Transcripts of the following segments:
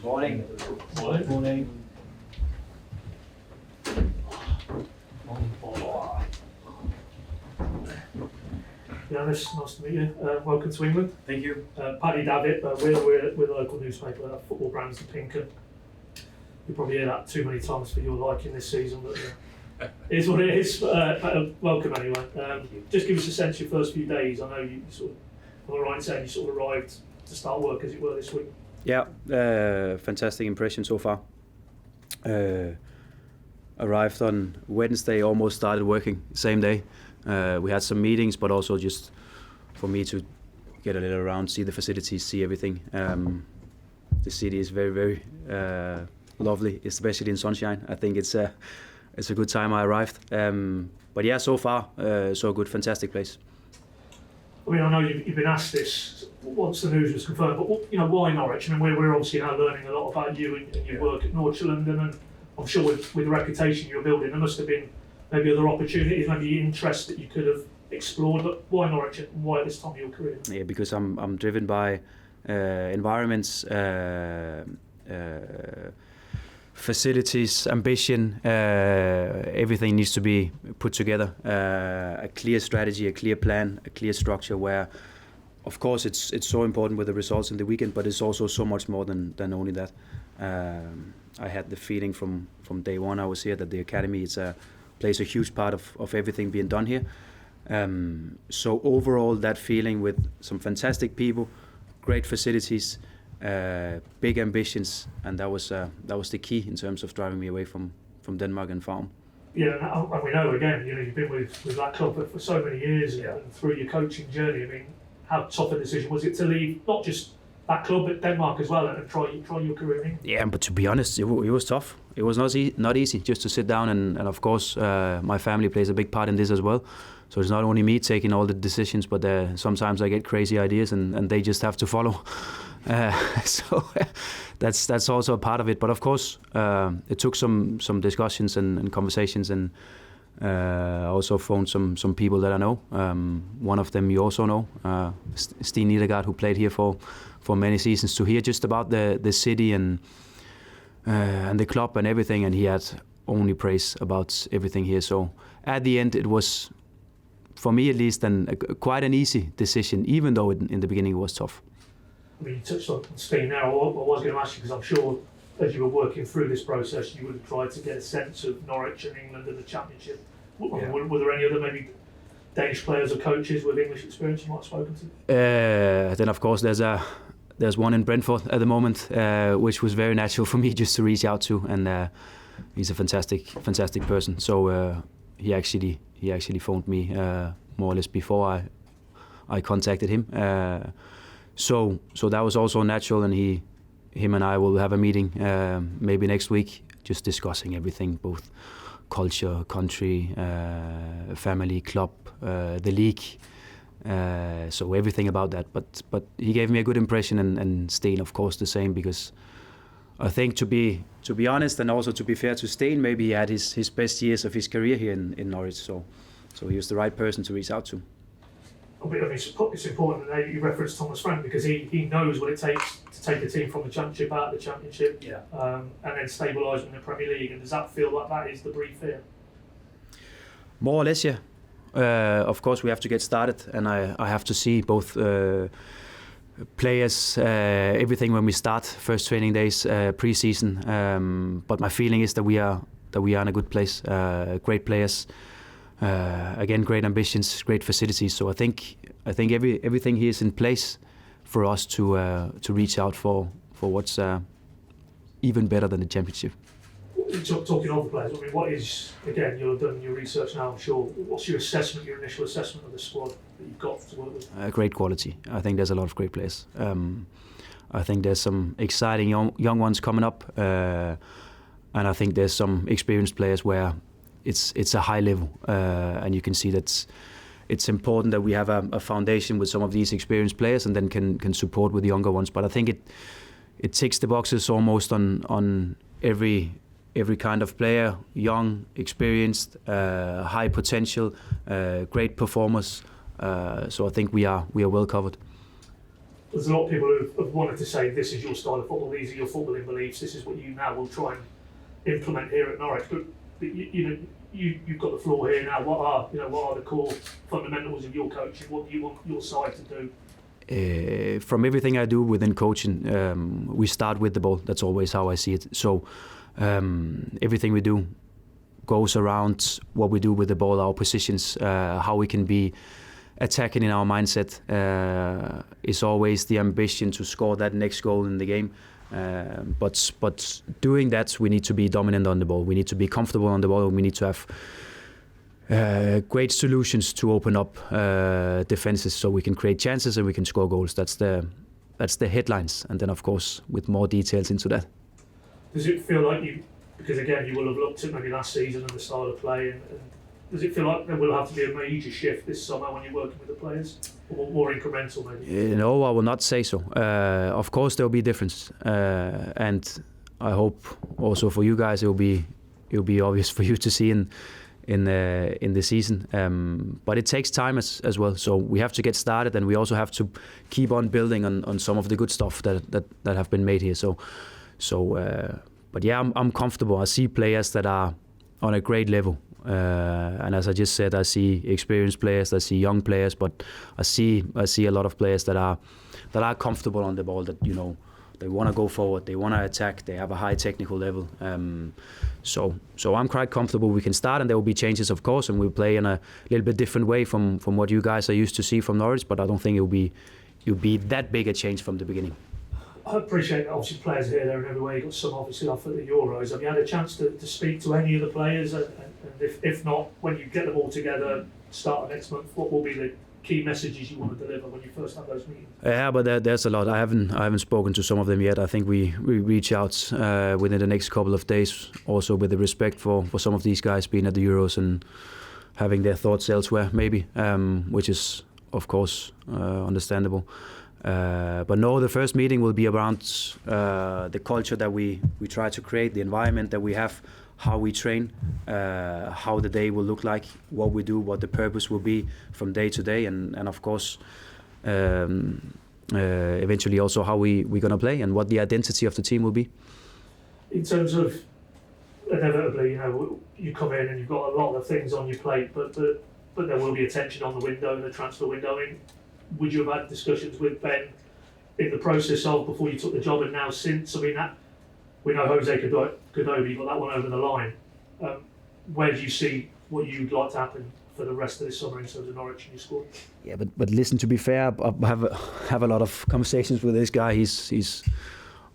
Morning. Morning. Morning. Johannes, nice to meet you. Welcome to England. Thank you. Paddy Davitt, we're the local newspaper, football brands the pink. You probably hear that too many times for your liking this season, but it is what it is. Welcome anyway. Just give us a sense of your first few days. I know you sort of, am I right in saying you sort of arrived to start work as it were this week? Yeah, fantastic impression so far. Arrived on Wednesday, almost started working same day. We had some meetings, but also just for me to get a little around, see the facilities, see everything. The city is very, very lovely, especially in sunshine. I think it's a good time I arrived. But yeah, so far, so good, fantastic place. I mean, I know you've been asked this once the news was confirmed, but why Norwich? I mean, we're obviously now learning a lot about you and your work at Norwich London, and I'm sure with the reputation you're building, there must have been maybe other opportunities, maybe interest that you could have explored. But why Norwich and why at this time of your career? Yeah, because I'm driven by environments, facilities, ambition. Everything needs to be put together. A clear strategy, a clear plan, a clear structure. Where, of course, it's so important with the results in the weekend, but it's also so much more than only that. I had the feeling from day one I was here that the academy plays a huge part of everything being done here. So overall, that feeling with some fantastic people, great facilities, big ambitions, and that was the key in terms of driving me away from Denmark and farm. Yeah, and we know again, you've been with that club for so many years, and through your coaching journey. I mean, how tough a decision was it to leave not just that club but Denmark as well and try your career in England? Yeah, but to be honest, it was tough. It was not easy just to sit down and of course my family plays a big part in this as well. So it's not only me taking all the decisions, but sometimes I get crazy ideas and they just have to follow. So that's also a part of it. But of course, it took some discussions and conversations, and also phoned some people that I know. One of them you also know, Steen Nedergaard, who played here for many seasons, to hear just about the city and the club and everything, and he had only praise about everything here. So at the end, it was, for me at least, quite an easy decision, even though in the beginning it was tough. I mean, you touched on Steen now. I was going to ask you, because I'm sure as you were working through this process, you would have tried to get a sense of Norwich and England and the Championship. Yeah. Were there any other maybe Danish players or coaches with English experience you might have spoken to? Then of course there's one in Brentford at the moment, which was very natural for me just to reach out to, and he's a fantastic person. So he actually phoned me more or less before I contacted him. So that was also natural, and him and I will have a meeting maybe next week, just discussing everything, both culture, country, family, club, the league. So everything about that. But he gave me a good impression, and Steen, of course, the same, because I think to be honest, and also to be fair to Steen, maybe he had his best years of his career here in Norwich. So he was the right person to reach out to. I mean, it's important that you reference Thomas Frank, because he knows what it takes to take a team from the Championship out of the Championship, and then stabilise them in the Premier League. And does that feel like that is the brief here? More or less, yeah. Of course, we have to get started, and I have to see both players, everything when we start first training days, pre-season. But my feeling is that we are in a good place. Great players. Again, great ambitions, great facilities. So I think everything here is in place for us to reach out for what's even better than the Championship. Talking of the players, I mean, what is, again, you've done your research now, I'm sure. What's your initial assessment of the squad that you've got to work with? Great quality. I think there's a lot of great players. I think there's some exciting young ones coming up, and I think there's some experienced players where it's a high level, and you can see that it's important that we have a foundation with some of these experienced players, and then can support with the younger ones. But I think it ticks the boxes almost on every kind of player: young, experienced, high potential, great performers. So I think we are well covered. there's a lot of people who have wanted to say this is your style of football, these are your footballing beliefs, this is what you now will try and implement here at Norwich. But you've got the floor here now. What are the core fundamentals of your coaching? What do you want your side to do? From everything I do within coaching, we start with the ball. That's always how I see it. So everything we do goes around what we do with the ball, our positions, how we can be attacking in our mindset. Is always the ambition to score that next goal in the game. But doing that, we need to be dominant on the ball. We need to be comfortable on the ball. We need to have great solutions to open up defenses so we can create chances and we can score goals. That's the headlines, and then of course with more details into that. Does it feel like because again you will have looked at maybe last season and the style of play, and does it feel like there will have to be a major shift this summer when you're working with the players, or more incremental maybe? No, I will not say so. Of course there will be a difference, and I hope also for you guys it will be obvious for you to see in the season, but it takes time as well. So we have to get started, and we also have to keep on building on some of the good stuff that have been made here. But yeah, I'm comfortable. I see players that are on a great level, and as I just said, I see experienced players, I see young players, but I see a lot of players that are comfortable on the ball. That they want to go forward, they want to attack, they have a high technical level. So I'm quite comfortable. We can start, and there will be changes, of course, and we'll play in a little bit different way from what you guys are used to see from Norwich. But I don't think it'll be that big a change from the beginning. I appreciate that obviously players here, there and everywhere. You've got some obviously off at the Euros. Have you had a chance to speak to any of the players? And if not, when you get them all together, start of next month, what will be the key messages you want to deliver when you first have those meetings? Yeah, but there's a lot. I haven't spoken to some of them yet. I think we reach out within the next couple of days, also with the respect for some of these guys being at the Euros and having their thoughts elsewhere, maybe, which is of course understandable. But no, the first meeting will be around the culture that we try to create, the environment that we have, how we train, how the day will look like, what we do, what the purpose will be from day to day, and of course eventually also how we're going to play and what the identity of the team will be. In terms of, inevitably, you come in and you've got a lot of things on your plate, but there will be attention on the window, the transfer window. Would you have had discussions with Ben in the process of before you took the job and now since? I mean, that we know Jose Godobi got that one over the line. Where do you see what you'd like to happen for the rest of this summer in terms of Norwich and your squad? Yeah, but listen, to be fair, I have a lot of conversations with this guy. He's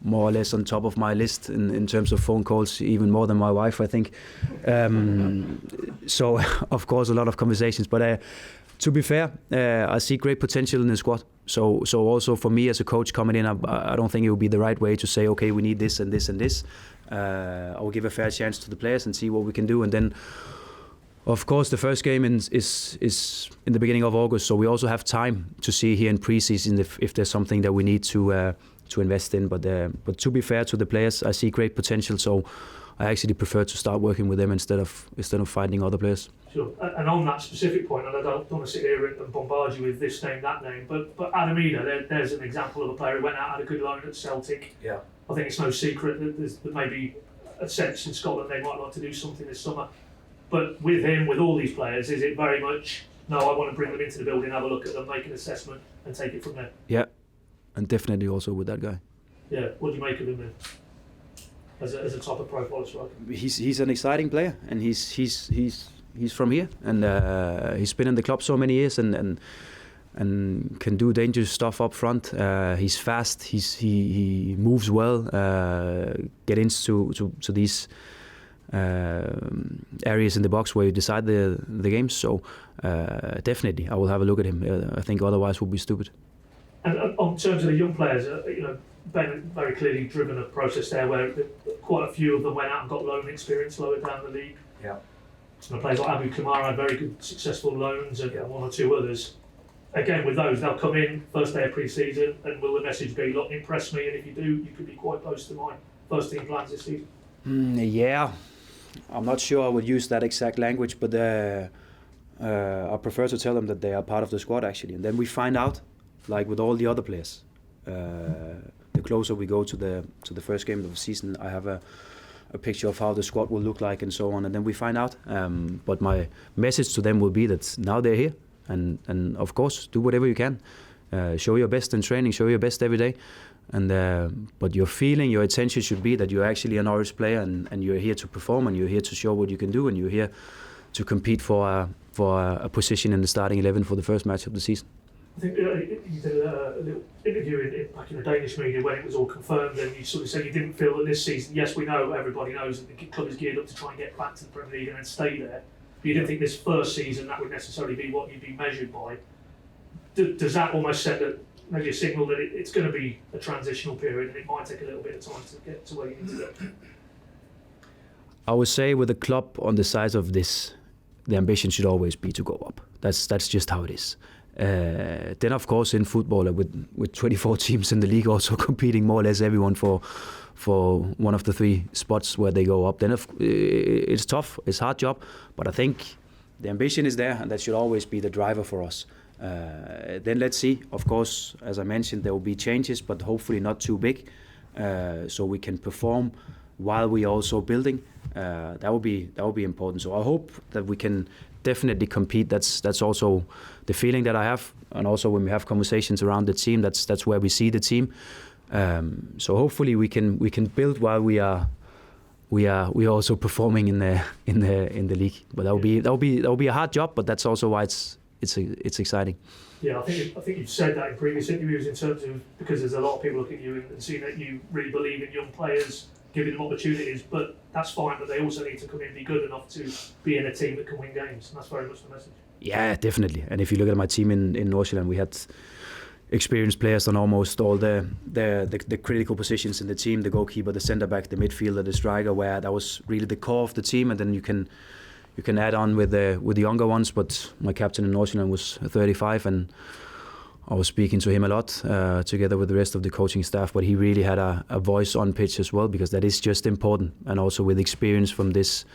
more or less on top of my list in terms of phone calls, even more than my wife, I think. So of course a lot of conversations, but to be fair, I see great potential in the squad. So also for me as a coach coming in, I don't think it would be the right way to say, okay, we need this and this and this. I will give a fair chance to the players and see what we can do. And then, of course, the first game is in the beginning of August. So we also have time to see here in pre-season if there's something that we need to invest in. But to be fair to the players, I see great potential. So I actually prefer to start working with them instead of finding other players. Sure. And on that specific point, and I don't want to sit here and bombard you with this name, that name, but Adamina, there's an example of a player who went out, had a good loan at Celtic. Yeah. I think it's no secret that there may be a sense in Scotland they might like to do something this summer. But with him, with all these players, is it very much, no, I want to bring them into the building, have a look at them, make an assessment and take it from there? Yeah, and definitely also with that guy. Yeah, what do you make of him then? As a type of profile striker? He's an exciting player, and he's from here, and he's been in the club so many years, and can do dangerous stuff up front. He's fast. He moves well. Get into these areas in the box where you decide the games. So definitely, I will have a look at him. I think otherwise would be stupid. And on terms of the young players, Ben very clearly driven a process there where quite a few of them went out and got loan experience lower down the league. Yeah. Some players like Abu Kamara had very good successful loans, and one or two others. Again, with those, they'll come in first day of pre-season, and will the message be, look, impress me, and if you do, you could be quite close to my first team plans this season? Yeah, I'm not sure I would use that exact language, but I prefer to tell them that they are part of the squad actually, and then we find out, like with all the other players, the closer we go to the first game of the season, I have a picture of how the squad will look like and so on, and then we find out. But my message to them will be that now they're here, and of course do whatever you can. Show your best in training, show your best every day, and but your feeling, your attention should be that you're actually an Norwich player, and you're here to perform, and you're here to show what you can do, and you're here to compete for a position in the starting 11 for the first match of the season. I think you did a little interview back in the Danish media when it was all confirmed, and you sort of said you didn't feel that this season, yes, we know, everybody knows that the club is geared up to try and get back to the Premier League and then stay there, but you didn't think this first season that would necessarily be what you'd be measured by. Does that almost send maybe a signal that it's going to be a transitional period and it might take a little bit of time to get to where you need to go? I would say with a club on the size of this, the ambition should always be to go up. That's just how it is. Then of course in football with 24 teams in the league also competing more or less everyone for one of the 3 spots where they go up, then it's tough, it's a hard job, but I think the ambition is there and that should always be the driver for us. Then let's see. Of course, as I mentioned, there will be changes, but hopefully not too big, so we can perform while we are also building. That will be important. So I hope that we can definitely compete. That's also the feeling that I have, and also when we have conversations around the team, that's where we see the team. So hopefully we can build while we are also performing in the league. But that will be a hard job, but that's also why it's exciting. Yeah, I think you've said that in previous interviews in terms of, because there's a lot of people looking at you and seeing that you really believe in young players, giving them opportunities, but that's fine, but they also need to come in and be good enough to be in a team that can win games, and that's very much the message. Yeah, definitely. And if you look at my team in Norwich, we had experienced players on almost all the critical positions in the team, the goalkeeper, the centre back, the midfielder, the striker, where that was really the core of the team, and then you can add on with the younger ones. But my captain in Norwich was 35, and I was speaking to him a lot together with the rest of the coaching staff, but he really had a voice on pitch as well, because that is just important. And also with experience from this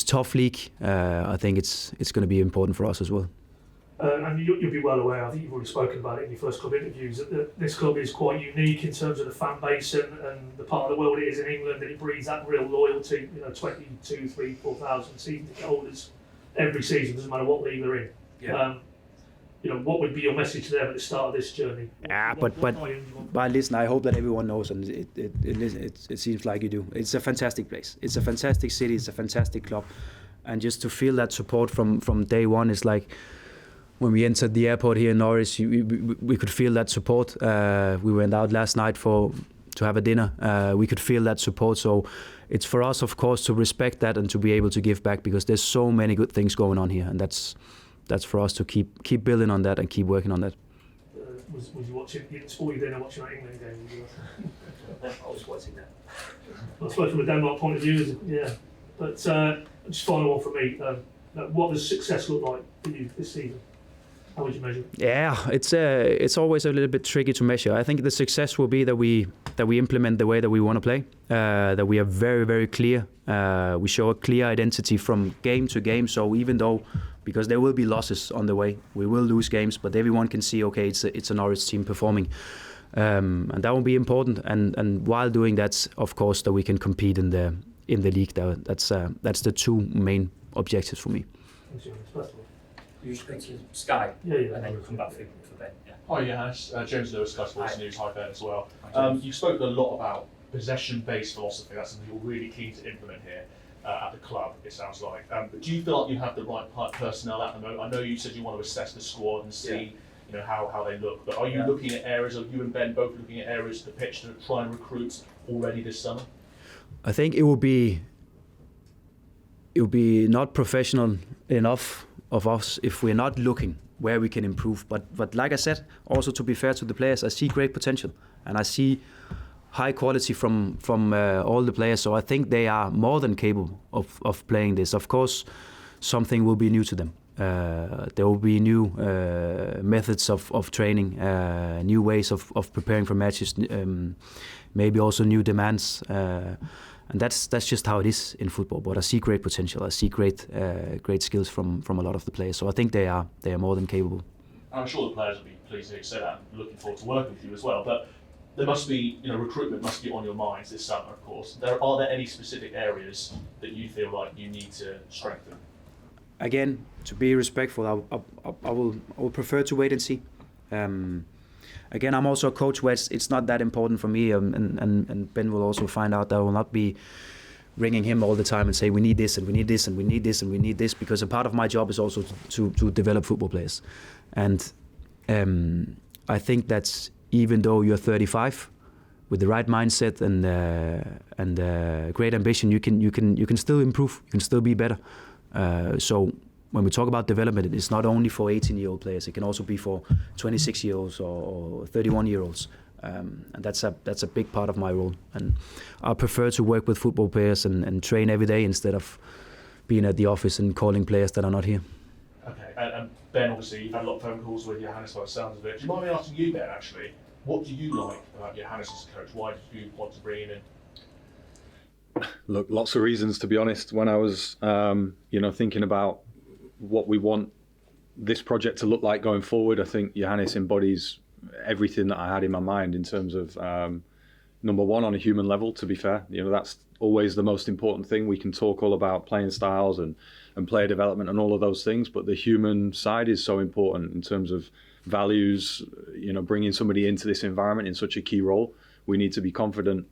tough league, I think it's going to be important for us as well. And you'll be well aware, I think you've already spoken about it in your first club interviews, that this club is quite unique in terms of the fan base and the part of the world it is in England, and it breeds that real loyalty. 22, 3, 4,000 season ticket holders every season, doesn't matter what league they're in. Yeah. What would be your message to them at the start of this journey? Yeah, but listen, I hope that everyone knows, and it seems like you do. It's a fantastic place. It's a fantastic city. It's a fantastic club, and just to feel that support from day one is like when we entered the airport here in Norwich. We could feel that support. We went out last night to have a dinner. We could feel that support. So it's for us, of course, to respect that and to be able to give back, because there's so many good things going on here, and that's for us to keep building on that and keep working on that. Was you watching? You didn't spoil your dinner watching that England game? I was watching that. I suppose from a Denmark point of view, yeah. But just final one from me. What does success look like for you this season? How would you measure it? Yeah, it's always a little bit tricky to measure. I think the success will be that we implement the way that we want to play. That we are very, very clear. We show a clear identity from game to game. So even though, because there will be losses on the way, we will lose games, but everyone can see, okay, it's a Norwich team performing, and that will be important. And while doing that, of course, that we can compete in the league. That's the 2 main objectives for me. You speak to Sky, yeah. And then you'll come back for Ben. Yeah. Hi, Johannes. James Lewis, Sky Sports News. Hi, Ben, as well. You spoke a lot about possession-based philosophy. That's something you're really keen to implement here at the club, it sounds like. But do you feel like you have the right personnel at the moment? I know you said you want to assess the squad and see how they look, but are you looking at areas, of you and Ben both looking at areas of the pitch to try and recruit already this summer? I think it will be not professional enough of us if we're not looking where we can improve. But like I said, also to be fair to the players, I see great potential, and I see high quality from all the players. So I think they are more than capable of playing this. Of course, something will be new to them. There will be new methods of training, new ways of preparing for matches, maybe also new demands. And that's just how it is in football. But I see great potential. I see great skills from a lot of the players. So I think they are more than capable. I'm sure the players will be pleased to hear you say that and looking forward to working with you as well. But there must be, recruitment must be on your minds this summer, of course. Are there any specific areas that you feel like you need to strengthen? Again, to be respectful, I will prefer to wait and see. Again, I'm also a coach where it's not that important for me, and Ben will also find out that I will not be ringing him all the time and say we need this and we need this and we need this and we need this, because a part of my job is also to develop football players. And I think that even though you're 35, with the right mindset and great ambition, you can still improve, you can still be better. So when we talk about development, it's not only for 18-year-old players, it can also be for 26-year-olds or 31-year-olds. And that's a big part of my role. And I prefer to work with football players and train every day instead of being at the office and calling players that are not here. Okay, and Ben, obviously you've had a lot of phone calls with Johannes by the sounds of it. Do you mind me asking you, Ben, actually, what do you like about Johannes as a coach? Why did you want to bring him in? Look, lots of reasons, to be honest. When I was, thinking about what we want this project to look like going forward, I think Johannes embodies everything that I had in my mind in terms of, number one, on a human level, to be fair. That's always the most important thing. We can talk all about playing styles and player development and all of those things, but the human side is so important in terms of values, bringing somebody into this environment in such a key role. We need to be confident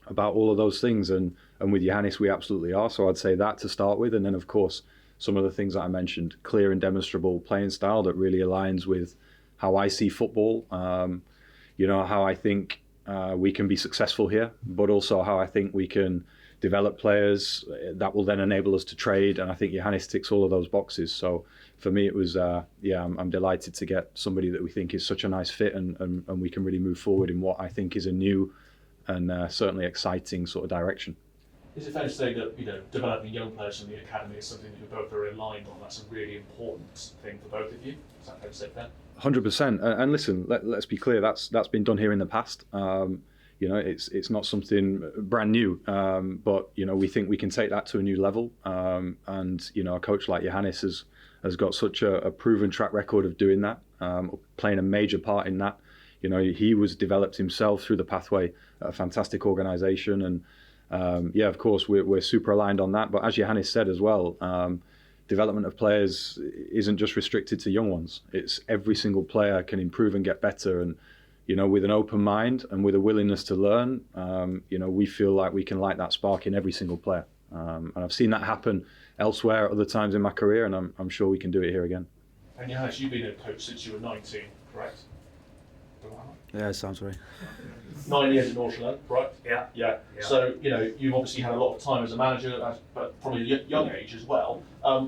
about all of those things, and with Johannes we absolutely are. So I'd say that to start with, and then of course some of the things that I mentioned, clear and demonstrable playing style that really aligns with how I see football, how I think we can be successfsul here, but also how I think we can develop players that will then enable us to trade, and I think Johannes ticks all of those boxes. So for me it was, I'm delighted to get somebody that we think is such a nice fit, and we can really move forward in what I think is a new and certainly exciting sort of direction. Is it fair to say that developing young players from the academy is something that you're both very aligned on? That's a really important thing for both of you. Is that fair to say, Ben? 100%. And listen, let's be clear. That's been done here in the past. It's not something brand new. But we think we can take that to a new level. And a coach like Johannes has got such a proven track record of doing that, playing a major part in that. He was developed himself through the pathway at a fantastic organisation, and of course we're super aligned on that. But as Johannes said as well, development of players isn't just restricted to young ones. It's every single player can improve and get better, and with an open mind and with a willingness to learn, we feel like we can light that spark in every single player. And I've seen that happen elsewhere at other times in my career, and I'm sure we can do it here again. And Johannes, you've been a coach since you were 19, correct? Yeah, sounds right. 9 years in Norwich, right? Yeah. So, you've obviously had a lot of time as a manager, but probably a young age as well.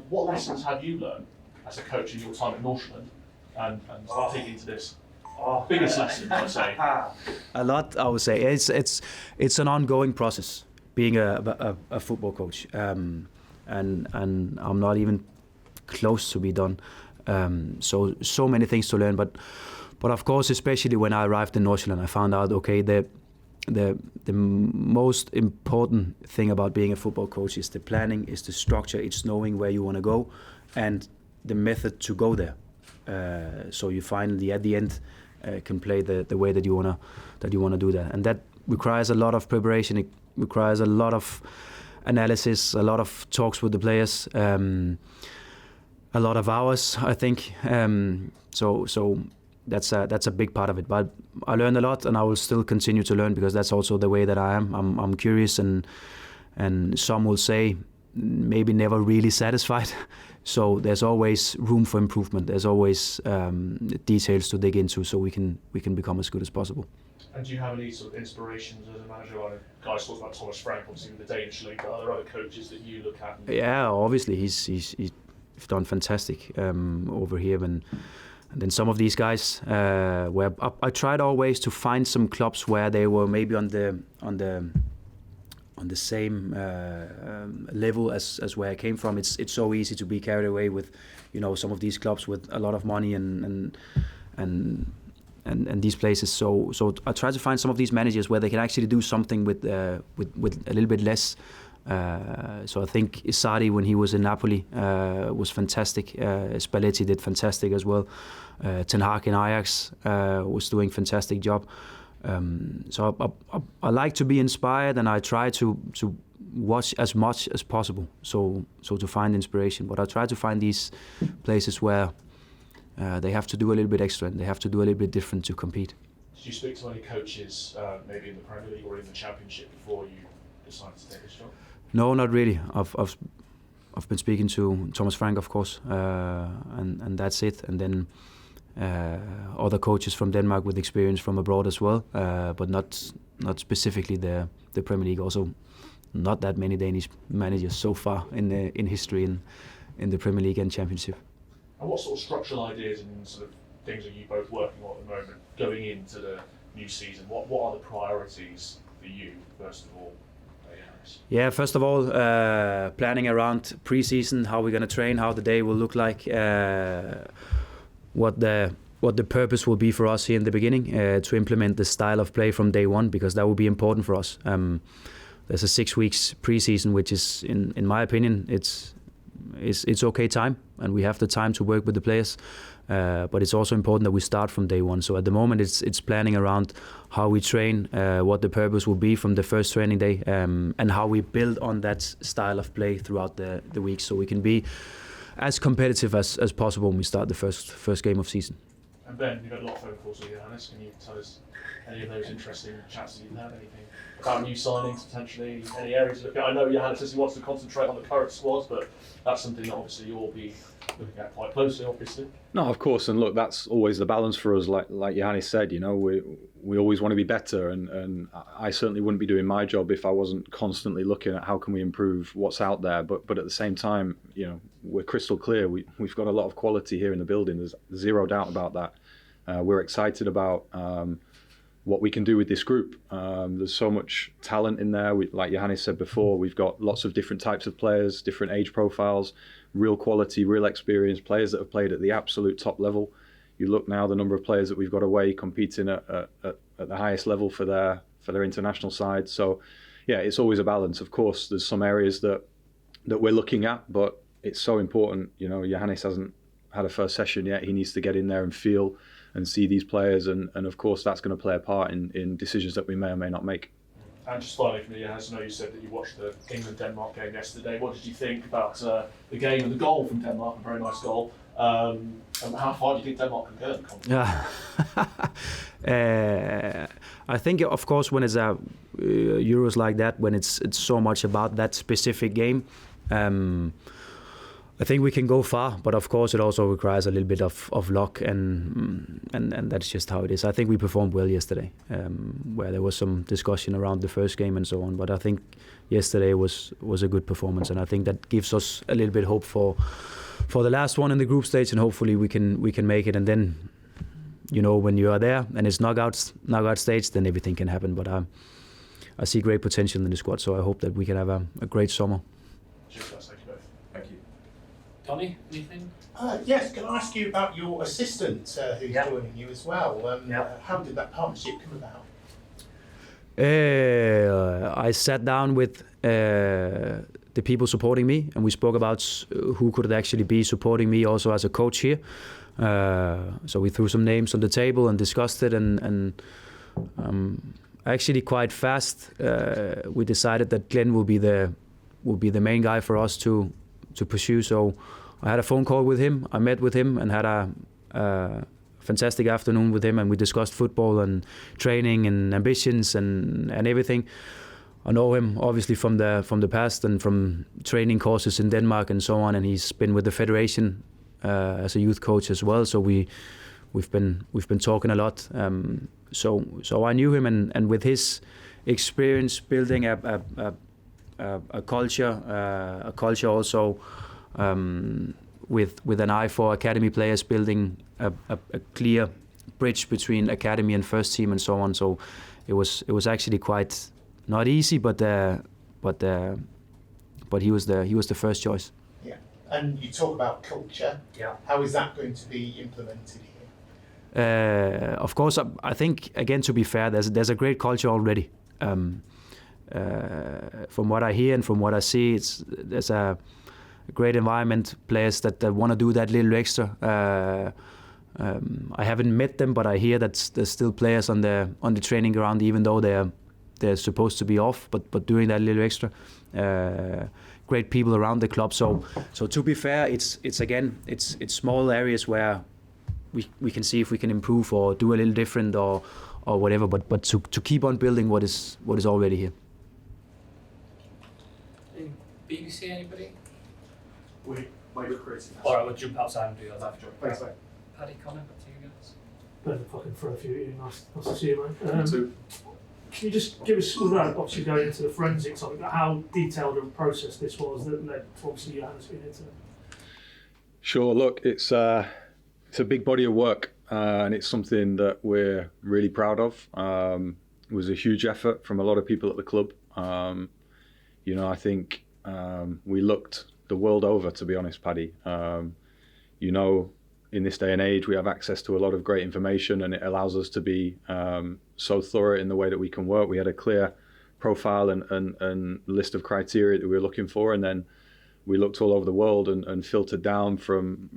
What lessons have you learned as a coach in your time at Northland and taking to this? Biggest lesson, I'd say. A lot, I would say. It's an ongoing process, being a football coach. And I'm not even close to be done. So many things to learn, but of course, especially when I arrived in Norwich, I found out, okay, the most important thing about being a football coach is the planning, is the structure, it's knowing where you want to go, and the method to go there. So you finally, at the end, can play the way that you wanna do that, and that requires a lot of preparation. It requires a lot of analysis, a lot of talks with the players, a lot of hours, I think. So. That's a big part of it, but I learned a lot, and I will still continue to learn, because that's also the way that I am. I'm curious, and some will say maybe never really satisfied. So there's always room for improvement. There's always details to dig into, so we can become as good as possible. And do you have any sort of inspirations as a manager? I know guys talk about Thomas Frank, obviously with the Danish league, but are there other coaches that you look at? Yeah, obviously he's done fantastic over here, and then some of these guys, where I tried always to find some clubs where they were maybe on the same level as where I came from. It's so easy to be carried away with, some of these clubs with a lot of money and these places. So I try to find some of these managers where they can actually do something with a little bit less. So I think Sarri, when he was in Napoli, was fantastic. Spalletti did fantastic as well. Ten Hag in Ajax was doing fantastic job. So I like to be inspired, and I try to watch as much as possible. So to find inspiration, but I try to find these places where they have to do a little bit extra, and they have to do a little bit different to compete. Did you speak to any coaches, maybe in the Premier League or in the Championship, before you decided to take this job? No, not really. I've been speaking to Thomas Frank, of course, and that's it. And then other coaches from Denmark with experience from abroad as well, but not specifically the Premier League. Also, not that many Danish managers so far in history in the Premier League and Championship. And what sort of structural ideas and sort of things are you both working on at the moment going into the new season? What are the priorities for you, first of all? Yeah, first of all, planning around pre-season, how we're going to train, how the day will look like, what the purpose will be for us here in the beginning, to implement the style of play from day one, because that will be important for us. There's a 6 weeks pre-season, which is, in my opinion, it's okay time, and we have the time to work with the players. But it's also important that we start from day one. So at the moment, it's planning around how we train, what the purpose will be from the first training day, and how we build on that style of play throughout the week, so we can be as competitive as possible when we start the first game of season. And Ben, you've had a lot of phone calls with Johannes. Can you tell us any of those interesting chats that you've had? Anything about new signings, potentially? Any areas to look at? I know Johannes says he wants to concentrate on the current squads, but that's something that obviously you'll be looking at quite closely, obviously. No, of course, and look, that's always the balance for us. Like Johannes said, you know, we always want to be better, and I certainly wouldn't be doing my job if I wasn't constantly looking at how can we improve what's out there. But at the same time, you know, we're crystal clear. We've got a lot of quality here in the building. There's zero doubt about that. We're excited about what we can do with this group. There's so much talent in there. Like Johannes said before, we've got lots of different types of players, different age profiles, real quality, real experience, players that have played at the absolute top level. You look now, the number of players that we've got away competing at the highest level for their international side. So, yeah, it's always a balance. Of course, there's some areas that we're looking at, but it's so important. You know, Johannes hasn't had a first session yet. He needs to get in there and feel and see these players, and of course that's going to play a part in decisions that we may or may not make. And just finally from me, I know you said that you watched the England-Denmark game yesterday. What did you think about the game and the goal from Denmark? A very nice goal. And how far do you think Denmark can go? I think, of course, when it's Euros like that, when it's so much about that specific game, I think we can go far, but of course it also requires a little bit of luck, and that's just how it is. I think we performed well yesterday, where there was some discussion around the first game and so on. But I think yesterday was a good performance, and I think that gives us a little bit hope for the last one in the group stage, and hopefully we can make it. And then, you know, when you are there and it's knockout stage, then everything can happen. But I see great potential in the squad, so I hope that we can have a great summer. Tommy, anything? Yes, can I ask you about your assistant who's Yeah. joining you as well? Yeah. How did that partnership come about? I sat down with the people supporting me, and we spoke about who could actually be supporting me also as a coach here. So we threw some names on the table and discussed it, and actually quite fast we decided that Glenn will be the main guy for us to pursue. So I had a phone call with him. I met with him and had a fantastic afternoon with him, and we discussed football and training and ambitions and everything. I know him obviously from the past and from training courses in Denmark and so on, and he's been with the federation as a youth coach as well. So we've been talking a lot. So I knew him, and with his experience building a culture also with an eye for academy players, building a clear bridge between academy and first team and so on. So it was actually quite not easy, but he was the first choice. Yeah, and you talk about culture. Yeah. How is that going to be implemented here? Of course, I think, again, to be fair, there's a great culture already. from what I hear and from what I see, there's a great environment, players that want to do that little extra. I haven't met them, but I hear that there's still players on the training ground, even though they're supposed to be off, but doing that little extra. Great people around the club. So to be fair, it's small areas where we can see if we can improve or do a little different or whatever. But to keep on building what is already here. BBC, anybody? We might be creating that. All right, we'll jump outside and do yours after. Thanks, mate. Paddy, Connor, back to you guys. Ben, if I can throw a few at you, nice to see you, mate. So, Can you just give us, without obviously going into the forensics of it, how detailed a process this was that led to obviously Johannes being into it? Sure. Look, it's a big body of work, and it's something that we're really proud of. It was a huge effort from a lot of people at the club. I think we looked the world over, to be honest, Paddy. In this day and age, we have access to a lot of great information, and it allows us to be so thorough in the way that we can work. We had a clear profile and list of criteria that we were looking for, and then we looked all over the world and filtered down from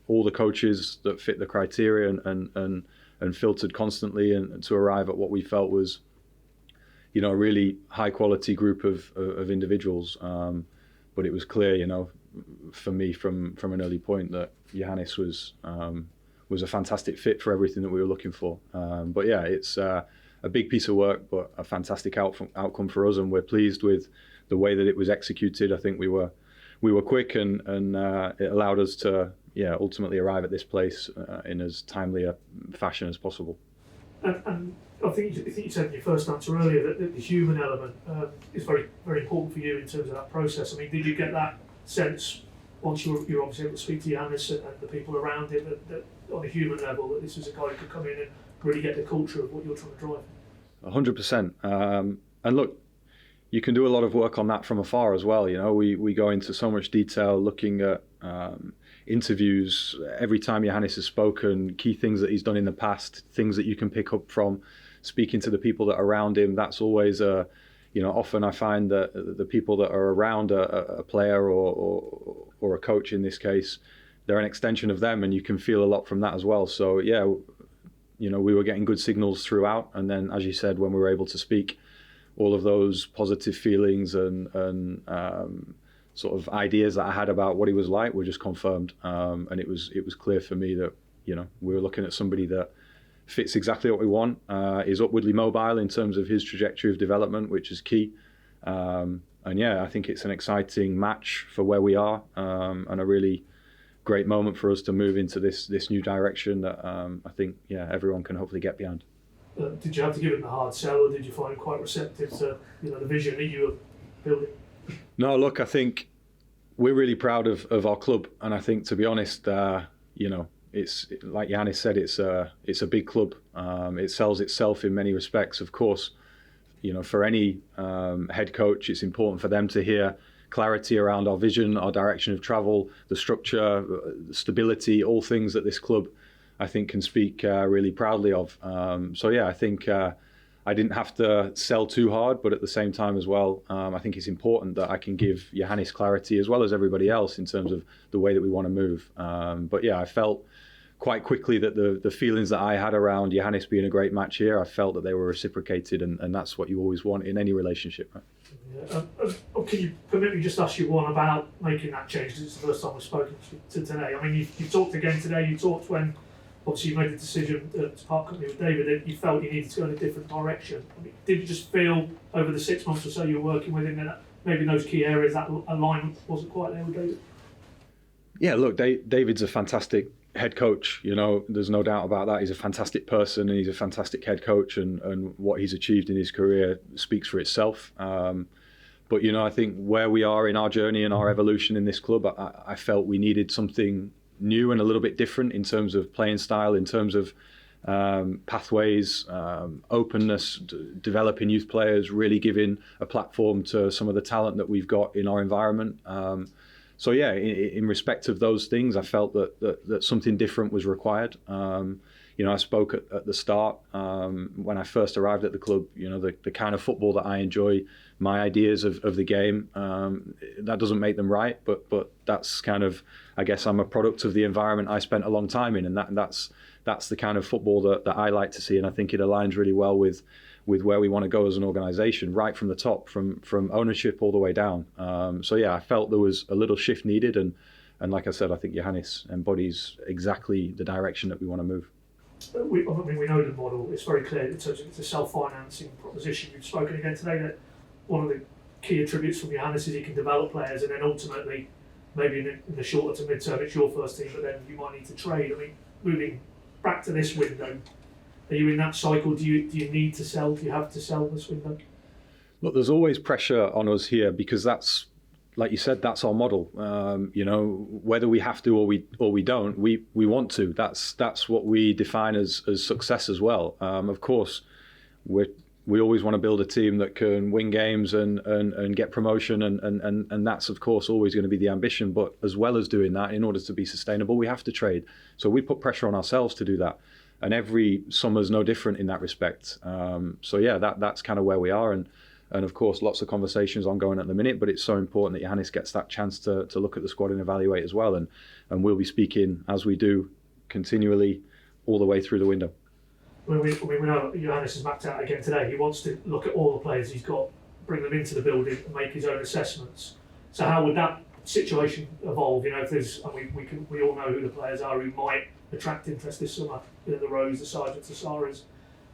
all the coaches that fit the criteria and filtered constantly and to arrive at what we felt was, a really high quality group of individuals. But it was clear, for me from an early point that Johannes was a fantastic fit for everything that we were looking for. But yeah, it's a big piece of work, but a fantastic outcome for us, and we're pleased with the way that it was executed. I think we were quick, and it allowed us to ultimately arrive at this place in as timely a fashion as possible. And I think you said in your first answer earlier that the human element is very, very important for you in terms of that process. I mean, did you get that sense once you were obviously able to speak to Johannes and the people around him that on a human level that this was a guy who could come in and really get the culture of what you're trying to drive? 100%. And look, you can do a lot of work on that from afar as well. We go into so much detail looking at interviews every time Johannes has spoken, key things that he's done in the past, things that you can pick up from speaking to the people that are around him. That's always often I find that the people that are around a player or a coach in this case, they're an extension of them, and you can feel a lot from that as well. So yeah, we were getting good signals throughout, and then as you said, when we were able to speak, all of those positive feelings and sort of ideas that I had about what he was like were just confirmed, and it was clear for me that we were looking at somebody that fits exactly what we want, is upwardly mobile in terms of his trajectory of development, which is key. And yeah, I think it's an exciting match for where we are, and a really great moment for us to move into this new direction that I think everyone can hopefully get behind. Did you have to give him the hard sell, or did you find him quite receptive to the vision that you were building? No, look, I think we're really proud of our club, and I think, to be honest, it's like Johannes said, it's a big club. It sells itself in many respects. Of course, for any head coach, it's important for them to hear clarity around our vision, our direction of travel, the structure, the stability, all things that this club, I think, can speak really proudly of. So yeah, I think I didn't have to sell too hard, but at the same time as well, I think it's important that I can give Johannes clarity as well as everybody else in terms of the way that we want to move. But yeah, I felt quite quickly that the feelings that I had around Johannes being a great match here, I felt that they were reciprocated, and that's what you always want in any relationship, right? Yeah. Can you permit me just ask you one about making that change? Because it's the first time we've spoken to today. I mean, you talked again today. You talked when obviously you made the decision to part company with David, that you felt you needed to go in a different direction. I mean, did you just feel over the 6 months or so you were working with him that maybe in those key areas that alignment wasn't quite there with David? Yeah, look, David's a fantastic head coach. There's no doubt about that. He's a fantastic person, and he's a fantastic head coach, and what he's achieved in his career speaks for itself. But I think where we are in our journey and our evolution in this club, I felt we needed something new and a little bit different in terms of playing style, in terms of pathways, openness, developing youth players, really giving a platform to some of the talent that we've got in our environment. So yeah, in respect of those things, I felt that something different was required. I spoke at the start when I first arrived at the club. The kind of football that I enjoy, my ideas of the game, that doesn't make them right, but that's kind of, I guess I'm a product of the environment I spent a long time in, and that's the kind of football that I like to see, and I think it aligns really well with where we want to go as an organisation, right from the top, from ownership all the way down. I felt there was a little shift needed, and like I said, I think Johannes embodies exactly the direction that we want to move. We know the model. It's very clear in terms of it's a self-financing proposition. You've spoken again today that one of the key attributes from Johannes is he can develop players, and then ultimately, maybe in the shorter to mid-term, it's your first team, but then you might need to trade. I mean, moving back to this window, are you in that cycle? Do you need to sell? Do you have to sell this window? Look, there's always pressure on us here because that's, like you said, that's our model. Whether we have to or we don't, we want to. That's what we define as success as well. Of course, we always want to build a team that can win games and get promotion, and that's of course always going to be the ambition. But as well as doing that, in order to be sustainable, we have to trade. So we put pressure on ourselves to do that, and every summer's no different in that respect. That's kind of where we are, and of course lots of conversations ongoing at the minute. But it's so important that Johannes gets that chance to look at the squad and evaluate as well, and we'll be speaking as we do continually all the way through the window. We know Johannes has mapped out again today. He wants to look at all the players he's got, bring them into the building, and make his own assessments. So how would that situation evolve? If there's, we all know who the players are who might attract interest this summer. The Rose, the Sargents, the Saras.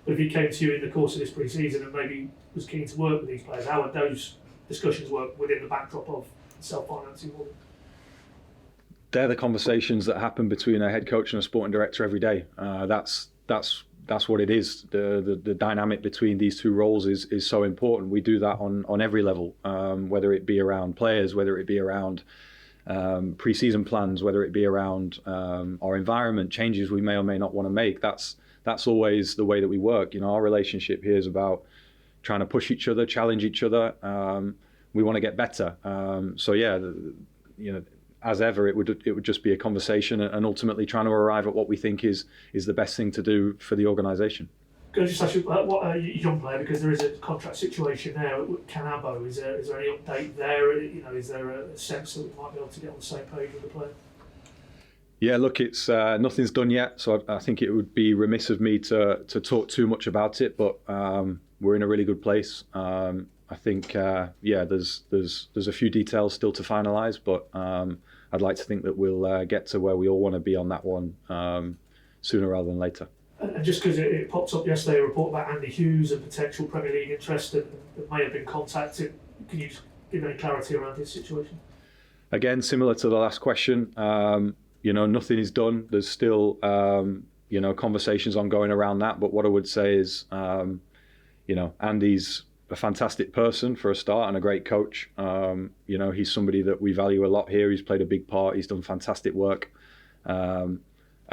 But if he came to you in the course of this pre-season and maybe was keen to work with these players, how would those discussions work within the backdrop of self-financing model? They're the conversations that happen between a head coach and a sporting director every day. That's what it is. The dynamic between these two roles is so important. We do that on every level, whether it be around players, whether it be around pre-season plans, whether it be around our environment, changes we may or may not want to make. That's always the way that we work. Our relationship here is about trying to push each other, challenge each other. We want to get better. As ever, it would just be a conversation and ultimately trying to arrive at what we think is the best thing to do for the organisation. Can I just ask you, what a young player, because there is a contract situation now at Carrow. Is there any update there? Is there a sense that we might be able to get on the same page with the player? Yeah, look, it's nothing's done yet, so I think it would be remiss of me to talk too much about it. But we're in a really good place. I think there's a few details still to finalise, but I'd like to think that we'll get to where we all want to be on that one sooner rather than later. And just because it popped up yesterday, a report about Andy Hughes and potential Premier League interest that may have been contacted. Can you just give any clarity around his situation? Again, similar to the last question, nothing is done. There's still conversations ongoing around that. But what I would say is, Andy's a fantastic person for a start and a great coach. He's somebody that we value a lot here. He's played a big part. He's done fantastic work.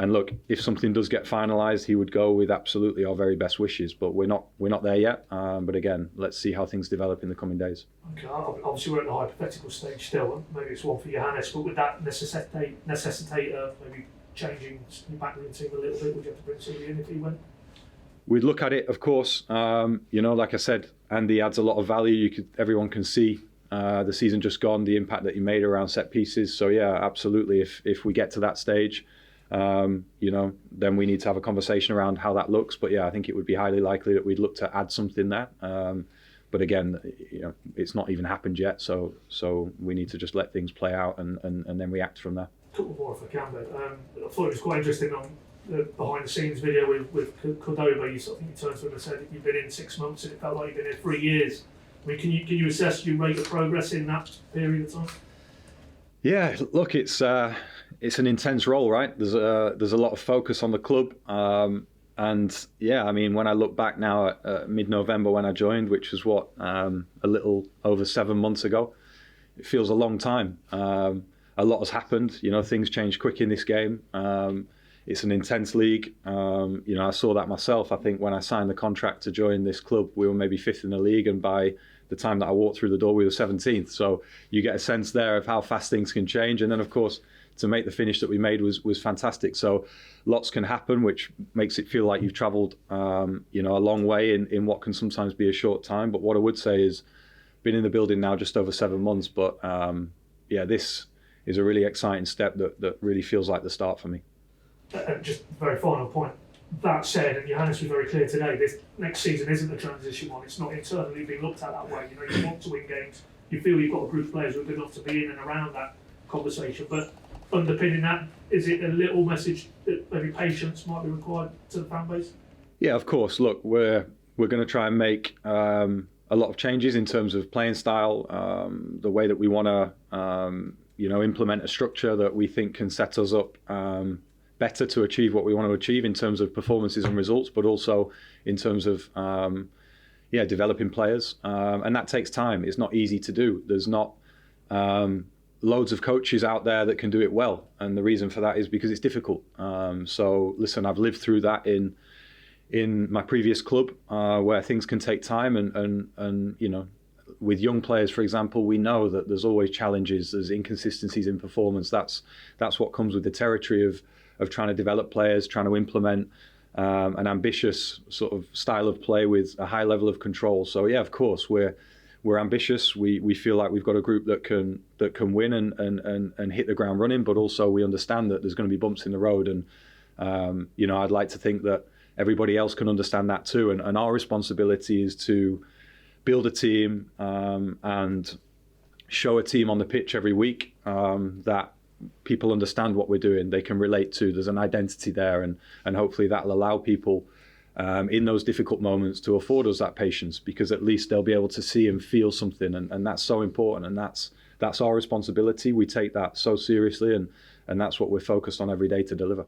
And look, if something does get finalised, he would go with absolutely our very best wishes. But we're not there yet. But again, let's see how things develop in the coming days. Okay, obviously we're at the hypothetical stage still. Maybe it's one for Johannes, but would that necessitate maybe changing your backroom team a little bit? Would you have to bring somebody in if he went? We'd look at it, of course. Like I said, Andy adds a lot of value. Everyone can see the season just gone, the impact that he made around set pieces. So yeah, absolutely. If we get to that stage, then we need to have a conversation around how that looks. But yeah, I think it would be highly likely that we'd look to add something there. But again, it's not even happened yet. So we need to just let things play out and then react from there. A couple more if I can, but I thought it was quite interesting on the behind the scenes video with Cordoba. You turned to him and said that you've been in 6 months and it felt like you've been here 3 years. I mean, can you assess your rate of progress in that period of time? Yeah, look, it's an intense role, right? There's a lot of focus on the club, and yeah, I mean, when I look back now at mid-November when I joined, which was a little over 7 months ago, it feels a long time. A lot has happened. Things change quick in this game. It's an intense league. I saw that myself. I think when I signed the contract to join this club, we were maybe 5th in the league, and by the time that I walked through the door, we were 17th. So you get a sense there of how fast things can change. And then, of course, to make the finish that we made was fantastic. So lots can happen, which makes it feel like you've travelled a long way in what can sometimes be a short time. But what I would say is, been in the building now just over 7 months, but this is a really exciting step that really feels like the start for me. Just a very final point. That said, and Johannes was very clear today, this next season isn't a transition one. It's not internally being looked at that way. You want to win games. You feel you've got a group of players who are good enough to be in and around that conversation. But underpinning that, is it a little message that maybe patience might be required to the fan base? Yeah, of course. Look, we're going to try and make a lot of changes in terms of playing style, the way that we want to implement a structure that we think can set us up better to achieve what we want to achieve in terms of performances and results, but also in terms of developing players. And that takes time. It's not easy to do. There's not loads of coaches out there that can do it well. And the reason for that is because it's difficult. So listen, I've lived through that in my previous club where things can take time and with young players, for example, we know that there's always challenges, there's inconsistencies in performance. That's what comes with the territory of trying to develop players, trying to implement an ambitious sort of style of play with a high level of control. So yeah, of course, we're ambitious. We feel like we've got a group that can win and hit the ground running, but also we understand that there's going to be bumps in the road. And I'd like to think that everybody else can understand that too. And our responsibility is to build a team and show a team on the pitch every week that people understand what we're doing, they can relate to, there's an identity there, and hopefully that'll allow people in those difficult moments to afford us that patience, because at least they'll be able to see and feel something, and that's so important, and that's our responsibility. We take that so seriously, and that's what we're focused on every day to deliver.